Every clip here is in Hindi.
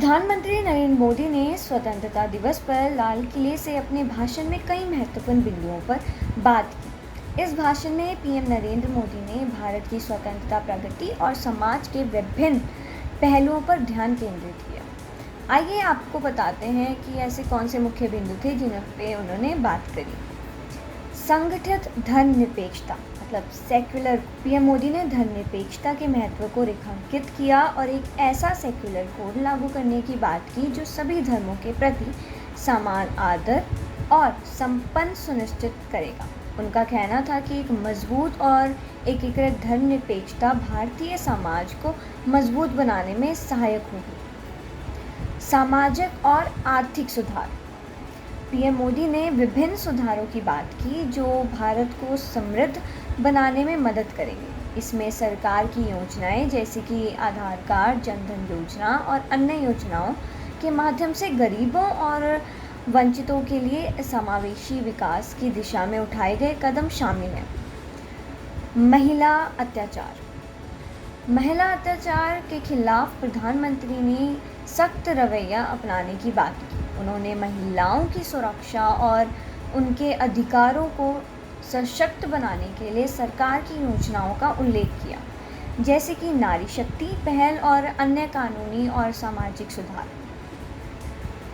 प्रधानमंत्री नरेंद्र मोदी ने स्वतंत्रता दिवस पर लाल किले से अपने भाषण में कई महत्वपूर्ण बिंदुओं पर बात की। इस भाषण में पीएम नरेंद्र मोदी ने भारत की स्वतंत्रता, प्रगति और समाज के विभिन्न पहलुओं पर ध्यान केंद्रित किया। आइए आपको बताते हैं कि ऐसे कौन से मुख्य बिंदु थे जिन पे उन्होंने बात करी। संगठित धर्मनिरपेक्षता मतलब सेक्युलर। पीएम मोदी ने धर्मनिरपेक्षता के महत्व को रेखांकित किया और एक ऐसा सेक्युलर कोड लागू करने की बात की जो सभी धर्मों के प्रति समान आदर और संपन्न सुनिश्चित करेगा। उनका कहना था कि एक मजबूत और एकीकृत धर्मनिरपेक्षता भारतीय समाज को मजबूत बनाने में सहायक होगी। सामाजिक और आर्थिक सुधार। पीएम मोदी ने विभिन्न सुधारों की बात की जो भारत को समृद्ध बनाने में मदद करेंगे। इसमें सरकार की योजनाएं जैसे कि आधार कार्ड, जनधन योजना और अन्य योजनाओं के माध्यम से गरीबों और वंचितों के लिए समावेशी विकास की दिशा में उठाए गए कदम शामिल हैं। महिला अत्याचार। महिला अत्याचार के खिलाफ प्रधानमंत्री ने सख्त रवैया अपनाने की बात की। उन्होंने महिलाओं की सुरक्षा और उनके अधिकारों को सशक्त बनाने के लिए सरकार की योजनाओं का उल्लेख किया, जैसे कि नारी शक्ति पहल और अन्य कानूनी और सामाजिक सुधार।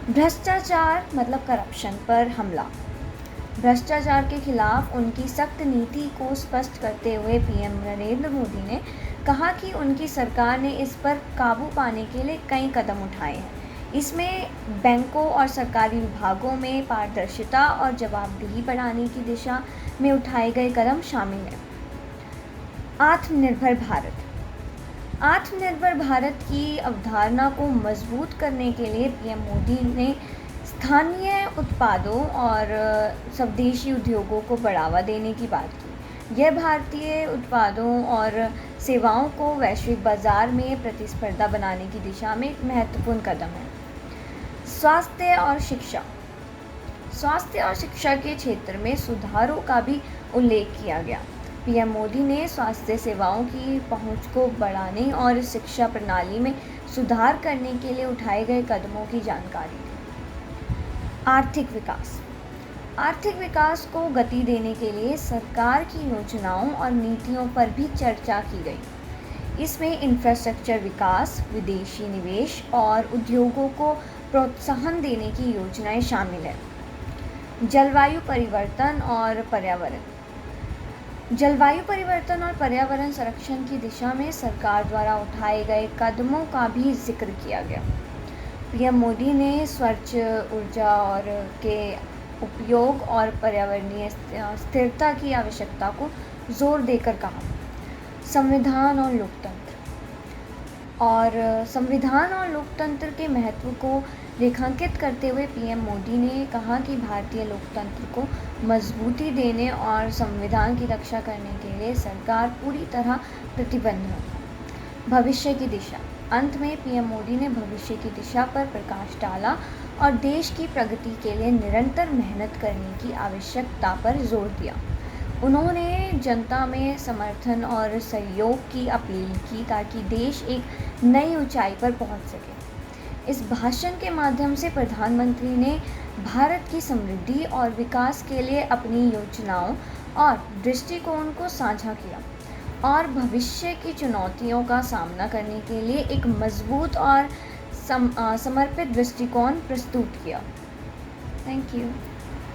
भ्रष्टाचार मतलब करप्शन पर हमला। भ्रष्टाचार के खिलाफ उनकी सख्त नीति को स्पष्ट करते हुए पीएम नरेंद्र मोदी ने कहा कि उनकी सरकार ने इस पर काबू पाने के लिए कई कदम उठाए हैं। इसमें बैंकों और सरकारी विभागों में पारदर्शिता और जवाबदेही बढ़ाने की दिशा में उठाए गए कदम शामिल हैं। आत्मनिर्भर भारत। आत्मनिर्भर भारत की अवधारणा को मजबूत करने के लिए पीएम मोदी ने स्थानीय उत्पादों और स्वदेशी उद्योगों को बढ़ावा देने की बात की। यह भारतीय उत्पादों और सेवाओं को वैश्विक बाजार में प्रतिस्पर्धा बनाने की दिशा में एक महत्वपूर्ण कदम है। स्वास्थ्य और शिक्षा। स्वास्थ्य और शिक्षा के क्षेत्र में सुधारों का भी उल्लेख किया गया। पीएम मोदी ने स्वास्थ्य सेवाओं की पहुंच को बढ़ाने और शिक्षा प्रणाली में सुधार करने के लिए उठाए गए कदमों की जानकारी दी। आर्थिक विकास। आर्थिक विकास को गति देने के लिए सरकार की योजनाओं और नीतियों पर भी चर्चा की गई। इसमें इंफ्रास्ट्रक्चर विकास, विदेशी निवेश और उद्योगों को प्रोत्साहन देने की योजनाएं शामिल हैं। जलवायु परिवर्तन और पर्यावरण। जलवायु परिवर्तन और पर्यावरण संरक्षण की दिशा में सरकार द्वारा उठाए गए कदमों का भी जिक्र किया गया। पीएम मोदी ने स्वच्छ ऊर्जा और के उपयोग और पर्यावरणीय स्थिरता की आवश्यकता को जोर देकर कहा। संविधान और लोकतंत्र के महत्व को रेखांकित करते हुए पीएम मोदी ने कहा कि भारतीय लोकतंत्र को मजबूती देने और संविधान की रक्षा करने के लिए सरकार पूरी तरह प्रतिबद्ध है। भविष्य की दिशा। अंत में पीएम मोदी ने भविष्य की दिशा पर प्रकाश डाला और देश की प्रगति के लिए निरंतर मेहनत करने की आवश्यकता पर जोर दिया। उन्होंने जनता में समर्थन और सहयोग की अपील की ताकि देश एक नई ऊंचाई पर पहुंच सके। इस भाषण के माध्यम से प्रधानमंत्री ने भारत की समृद्धि और विकास के लिए अपनी योजनाओं और दृष्टिकोण को साझा किया और भविष्य की चुनौतियों का सामना करने के लिए एक मजबूत और समर्पित दृष्टिकोण प्रस्तुत किया। Thank you.